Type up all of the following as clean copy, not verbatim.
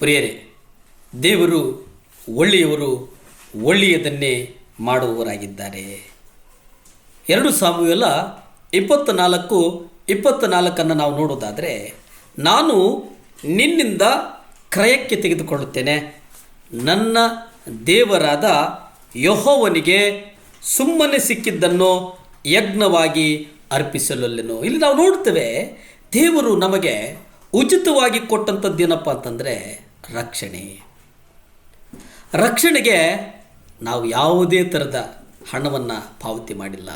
ಪ್ರಿಯರೇ, ದೇವರು ಒಳ್ಳೆಯವರು, ಒಳ್ಳೆಯದನ್ನೇ ಮಾಡುವವರಾಗಿದ್ದಾರೆ. 2 ಸಾಮುವೇಲ 24:24 ನಾವು ನೋಡೋದಾದರೆ, ನಾನು ನಿನ್ನಿಂದ ಕ್ರಯಕ್ಕೆ ತೆಗೆದುಕೊಳ್ಳುತ್ತೇನೆ, ನನ್ನ ದೇವರಾದ ಯೆಹೋವನಿಗೆ ಸುಮ್ಮನೆ ಸಿಕ್ಕಿದ್ದನ್ನು ಯಜ್ಞವಾಗಿ ಅರ್ಪಿಸಲೊಲ್ಲೆನು. ಇಲ್ಲಿ ನಾವು ನೋಡ್ತೇವೆ, ದೇವರು ನಮಗೆ ಉಚಿತವಾಗಿ ಕೊಟ್ಟಂಥದ್ದೇನಪ್ಪ ಅಂತಂದರೆ ರಕ್ಷಣೆಗೆ ನಾವು ಯಾವುದೇ ಥರದ ಹಣವನ್ನು ಪಾವತಿ ಮಾಡಿಲ್ಲ.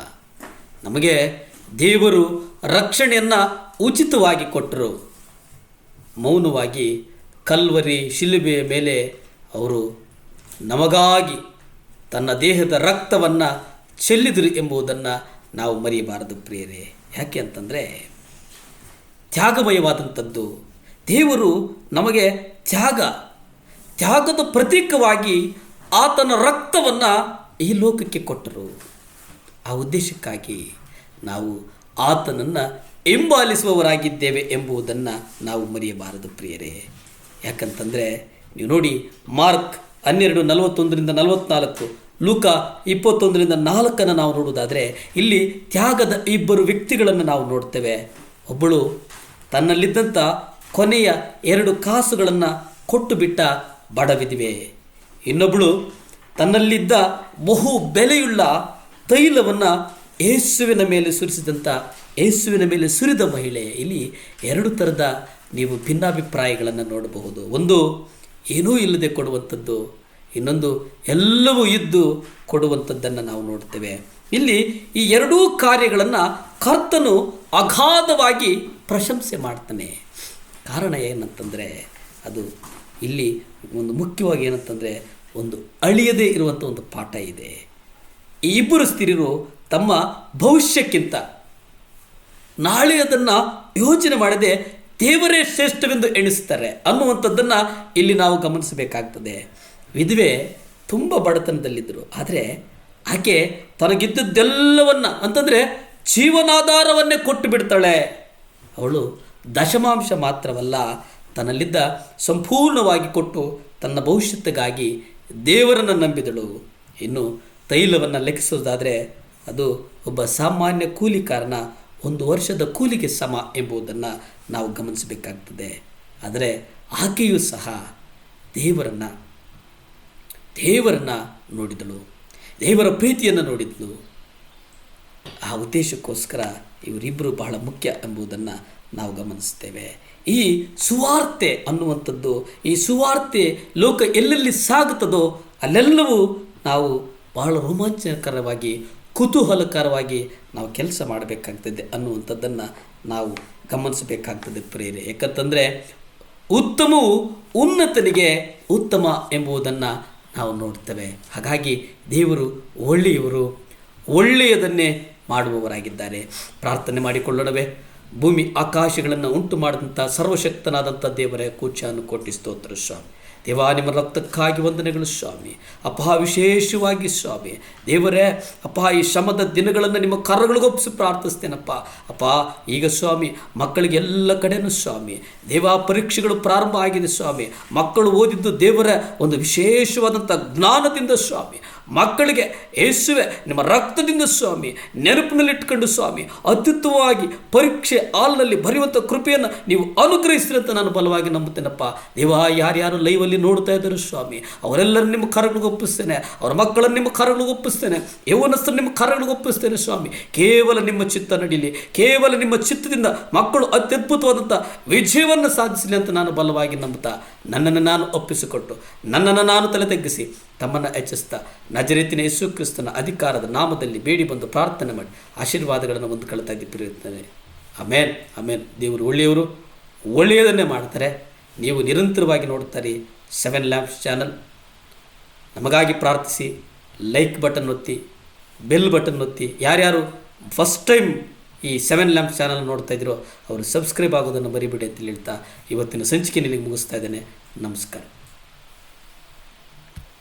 ನಮಗೆ ದೇವರು ರಕ್ಷಣೆಯನ್ನು ಉಚಿತವಾಗಿ ಕೊಟ್ಟರು. ಮೌನವಾಗಿ ಕಲ್ವರಿ ಶಿಲುಬೆಯ ಮೇಲೆ ಅವರು ನಮಗಾಗಿ ತನ್ನ ದೇಹದ ರಕ್ತವನ್ನು ಚೆಲ್ಲಿದರು ಎಂಬುದನ್ನು ನಾವು ಮರೆಯಬಾರದು ಪ್ರಿಯರೇ. ಯಾಕೆ ಅಂತಂದರೆ ತ್ಯಾಗಮಯವಾದಂಥದ್ದು. ದೇವರು ನಮಗೆ ತ್ಯಾಗದ ಪ್ರತೀಕವಾಗಿ ಆತನ ರಕ್ತವನ್ನು ಈ ಲೋಕಕ್ಕೆ ಕೊಟ್ಟರು. ಆ ಉದ್ದೇಶಕ್ಕಾಗಿ ನಾವು ಆತನನ್ನು ಹಿಂಬಾಲಿಸುವವರಾಗಿದ್ದೇವೆ ಎಂಬುದನ್ನು ನಾವು ಮರೆಯಬಾರದು ಪ್ರಿಯರೇ. ಯಾಕಂತಂದರೆ ನೀವು ನೋಡಿ, ಮಾರ್ಕ್ 12:41-44, ಲೂಕ 21:4 ನಾವು ನೋಡುವುದಾದರೆ, ಇಲ್ಲಿ ತ್ಯಾಗದ 2 ವ್ಯಕ್ತಿಗಳನ್ನು ನಾವು ನೋಡ್ತೇವೆ. ಒಬ್ಬಳು ತನ್ನಲ್ಲಿದ್ದಂಥ ಕೊನೆಯ 2 ಕಾಸುಗಳನ್ನು ಕೊಟ್ಟು ಬಿಟ್ಟ ಬಡವಿದಿವೆ. ಇನ್ನೊಬ್ಬಳು ತನ್ನಲ್ಲಿದ್ದ ಬಹು ಬೆಲೆಯುಳ್ಳ ತೈಲವನ್ನು ಯೇಸುವಿನ ಮೇಲೆ ಸುರಿದ ಮಹಿಳೆ. ಇಲ್ಲಿ 2 ಥರದ ನೀವು ಭಿನ್ನಾಭಿಪ್ರಾಯಗಳನ್ನು ನೋಡಬಹುದು. ಒಂದು ಏನೂ ಇಲ್ಲದೆ ಕೊಡುವಂಥದ್ದು, ಇನ್ನೊಂದು ಎಲ್ಲವೂ ಇದ್ದು ಕೊಡುವಂಥದ್ದನ್ನು ನಾವು ನೋಡ್ತೇವೆ. ಇಲ್ಲಿ ಈ 2 ಕಾರ್ಯಗಳನ್ನು ಕರ್ತನು ಅಗಾಧವಾಗಿ ಪ್ರಶಂಸೆ ಮಾಡ್ತಾನೆ. ಕಾರಣ ಏನಂತಂದರೆ, ಅದು ಇಲ್ಲಿ ಒಂದು ಮುಖ್ಯವಾಗಿ ಏನಂತಂದರೆ, ಒಂದು ಅಳಿಯದೇ ಇರುವಂಥ ಒಂದು ಪಾಠ ಇದೆ. ಈ 2 ಸ್ತ್ರೀಯರು ತಮ್ಮ ಭವಿಷ್ಯಕ್ಕಿಂತ ನಾಳೆಯದನ್ನು ಯೋಚನೆ ಮಾಡದೆ ದೇವರೇ ಶ್ರೇಷ್ಠವೆಂದು ಎಣಿಸ್ತಾರೆ ಅನ್ನುವಂಥದ್ದನ್ನು ಇಲ್ಲಿ ನಾವು ಗಮನಿಸಬೇಕಾಗ್ತದೆ. ವಿಧವೆ ತುಂಬ ಬಡತನದಲ್ಲಿದ್ದರು, ಆದರೆ ಆಕೆ ತನಗಿದ್ದದ್ದೆಲ್ಲವನ್ನು ಅಂತಂದರೆ ಜೀವನಾಧಾರವನ್ನೇ ಕೊಟ್ಟು ಬಿಡ್ತಾಳೆ. ಅವಳು ದಶಮಾಂಶ ಮಾತ್ರವಲ್ಲ, ತನ್ನಲ್ಲಿದ್ದ ಸಂಪೂರ್ಣವಾಗಿ ಕೊಟ್ಟು ತನ್ನ ಭವಿಷ್ಯತ್ತಿಗಾಗಿ ದೇವರನ್ನು ನಂಬಿದಳು. ಇನ್ನು ತೈಲವನ್ನು ಲೆಕ್ಕಿಸೋದಾದರೆ ಅದು ಒಬ್ಬ ಸಾಮಾನ್ಯ ಕೂಲಿಕಾರನ 1 ವರ್ಷದ ಕೂಲಿಗೆ ಸಮ ಎಂಬುದನ್ನು ನಾವು ಗಮನಿಸಬೇಕಾಗ್ತದೆ. ಆದರೆ ಆಕೆಯೂ ಸಹ ದೇವರನ್ನು ನೋಡಿದಳು, ದೇವರ ಪ್ರೀತಿಯನ್ನು ನೋಡಿದಳು. ಆ ಉದ್ದೇಶಕ್ಕೋಸ್ಕರ ಇವರಿಬ್ಬರು ಬಹಳ ಮುಖ್ಯ ಎಂಬುದನ್ನು ನಾವು ಗಮನಿಸ್ತೇವೆ. ಈ ಸುವಾರ್ತೆ ಅನ್ನುವಂಥದ್ದು, ಈ ಸುವಾರ್ತೆ ಲೋಕ ಎಲ್ಲೆಲ್ಲಿ ಸಾಗುತ್ತದೋ ಅಲ್ಲೆಲ್ಲವೂ ನಾವು ಬಹಳ ರೋಮಾಂಚನಕರವಾಗಿ, ಕುತೂಹಲಕರವಾಗಿ ನಾವು ಕೆಲಸ ಮಾಡಬೇಕಾಗ್ತದೆ ಅನ್ನುವಂಥದ್ದನ್ನು ನಾವು ಗಮನಿಸಬೇಕಾಗ್ತದೆ ಪ್ರಿಯರೇ. ಯಾಕಂತಂದರೆ ಉತ್ತಮವು ಉನ್ನತನಿಗೆ ಉತ್ತಮ ಎಂಬುದನ್ನು ನಾವು ನೋಡ್ತೇವೆ. ಹಾಗಾಗಿ ದೇವರು ಒಳ್ಳೆಯವರು, ಒಳ್ಳೆಯದನ್ನೇ ಮಾಡುವವರಾಗಿದ್ದಾರೆ. ಪ್ರಾರ್ಥನೆ ಮಾಡಿಕೊಳ್ಳೋಣವೇ. ಭೂಮಿ ಆಕಾಶಗಳನ್ನು ಉಂಟು ಮಾಡಿದಂಥ ಸರ್ವಶಕ್ತನಾದಂಥ ದೇವರೇ, ಕೂಚಾನು ಕೋಟಿ ಸ್ತೋತ್ರ ಸ್ವಾಮಿ. ದೇವಾ, ನಿಮ್ಮ ರಕ್ತಕ್ಕಾಗಿ ವಂದನೆಗಳು ಸ್ವಾಮಿ. ಅಪ್ಪ, ವಿಶೇಷವಾಗಿ ಸ್ವಾಮಿ ದೇವರೇ, ಅಪ್ಪ, ಈ ಶ್ರಮದ ದಿನಗಳನ್ನು ನಿಮ್ಮ ಕರಗಳಿಗೊಪ್ಪಿಸಿ ಪ್ರಾರ್ಥಿಸ್ತೇನಪ್ಪ. ಅಪ್ಪ, ಈಗ ಸ್ವಾಮಿ ಮಕ್ಕಳಿಗೆ ಎಲ್ಲ ಕಡೆಯೂ ಸ್ವಾಮಿ ದೇವಾ ಪರೀಕ್ಷೆಗಳು ಪ್ರಾರಂಭ ಆಗಿದೆ ಸ್ವಾಮಿ. ಮಕ್ಕಳು ಓದಿದ್ದು ದೇವರ ಒಂದು ವಿಶೇಷವಾದಂಥ ಜ್ಞಾನದಿಂದ ಸ್ವಾಮಿ. ಮಕ್ಕಳಿಗೆ ಯೇಸುವೆ ನಿಮ್ಮ ರಕ್ತದಿಂದ ಸ್ವಾಮಿ ನೆನಪಿನಲ್ಲಿಟ್ಕೊಂಡು ಸ್ವಾಮಿ ಅತ್ಯುತ್ತಮವಾಗಿ ಪರೀಕ್ಷೆ ಹಾಲ್ನಲ್ಲಿ ಬರೆಯುವಂಥ ಕೃಪೆಯನ್ನು ನೀವು ಅನುಗ್ರಹಿಸ್ತೀರಿ ಅಂತ ನಾನು ಬಲವಾಗಿ ನಂಬುತ್ತೇನಪ್ಪ. ದೇವಾ, ಯಾರ್ಯಾರು ಲೈವಲ್ಲಿ ನೋಡ್ತಾ ಇದ್ದಾರೆ ಸ್ವಾಮಿ, ಅವರೆಲ್ಲರೂ ನಿಮ್ಮ ಕರಗಳಿಗೆ ಒಪ್ಪಿಸ್ತೇನೆ. ಅವರ ಮಕ್ಕಳನ್ನು ನಿಮ್ಮ ಕರಗಳಿಗೆ ಒಪ್ಪಿಸ್ತೇನೆ. ಯೌವನಸ್ಥರು ನಿಮ್ಮ ಕರಗಳಿಗೆ ಒಪ್ಪಿಸ್ತೇನೆ ಸ್ವಾಮಿ. ಕೇವಲ ನಿಮ್ಮ ಚಿತ್ತ ನಡೀಲಿ, ಕೇವಲ ನಿಮ್ಮ ಚಿತ್ತದಿಂದ ಮಕ್ಕಳು ಅತ್ಯದ್ಭುತವಾದಂಥ ವಿಜಯವನ್ನು ಸಾಧಿಸಲಿ ಅಂತ ನಾನು ಬಲವಾಗಿ ನಂಬುತ್ತಾ ನನ್ನನ್ನು ನಾನು ಒಪ್ಪಿಸಿಕೊಟ್ಟು ನನ್ನನ್ನು ನಾನು ತಲೆ ತಗ್ಗಿಸಿ ತಮ್ಮನ್ನು ಹೆಚ್ಚಿಸ್ತಾ ನಜರೇತಿನ ಯೇಸು ಕ್ರಿಸ್ತನ ಅಧಿಕಾರದ ನಾಮದಲ್ಲಿ ಬೇಡಿ ಬಂದು ಪ್ರಾರ್ಥನೆ ಮಾಡಿ ಆಶೀರ್ವಾದಗಳನ್ನು ಹೊಂದಿಕೊಳ್ತಾ ಇದ್ದೇನೆ. ಆಮೇನ್, ಆಮೇನ್. ದೇವರು ಒಳ್ಳೆಯವರು, ಒಳ್ಳೆಯದನ್ನೇ ಮಾಡ್ತಾರೆ. ನೀವು ನಿರಂತರವಾಗಿ ನೋಡ್ತಾರೆ 7 ಲ್ಯಾಂಪ್ಸ್ ಚಾನಲ್. ನಮಗಾಗಿ ಪ್ರಾರ್ಥಿಸಿ, ಲೈಕ್ ಬಟನ್ ಒತ್ತಿ, ಬೆಲ್ ಬಟನ್ ಒತ್ತಿ. ಯಾರ್ಯಾರು ಫಸ್ಟ್ ಟೈಮ್ ಈ 7 ಲ್ಯಾಂಪ್ಸ್ ಚಾನಲ್ ನೋಡ್ತಾ ಇದ್ದೀರೋ ಅವರು ಸಬ್ಸ್ಕ್ರೈಬ್ ಆಗೋದನ್ನು ಮರಿಬೇಡಿ ಅಂತ ಹೇಳ್ತಾ ಇವತ್ತಿನ ಸಂಚಿಕೆ ನಿಮಗೆ ಮುಗಿಸ್ತಾ ಇದ್ದೇನೆ. ನಮಸ್ಕಾರ.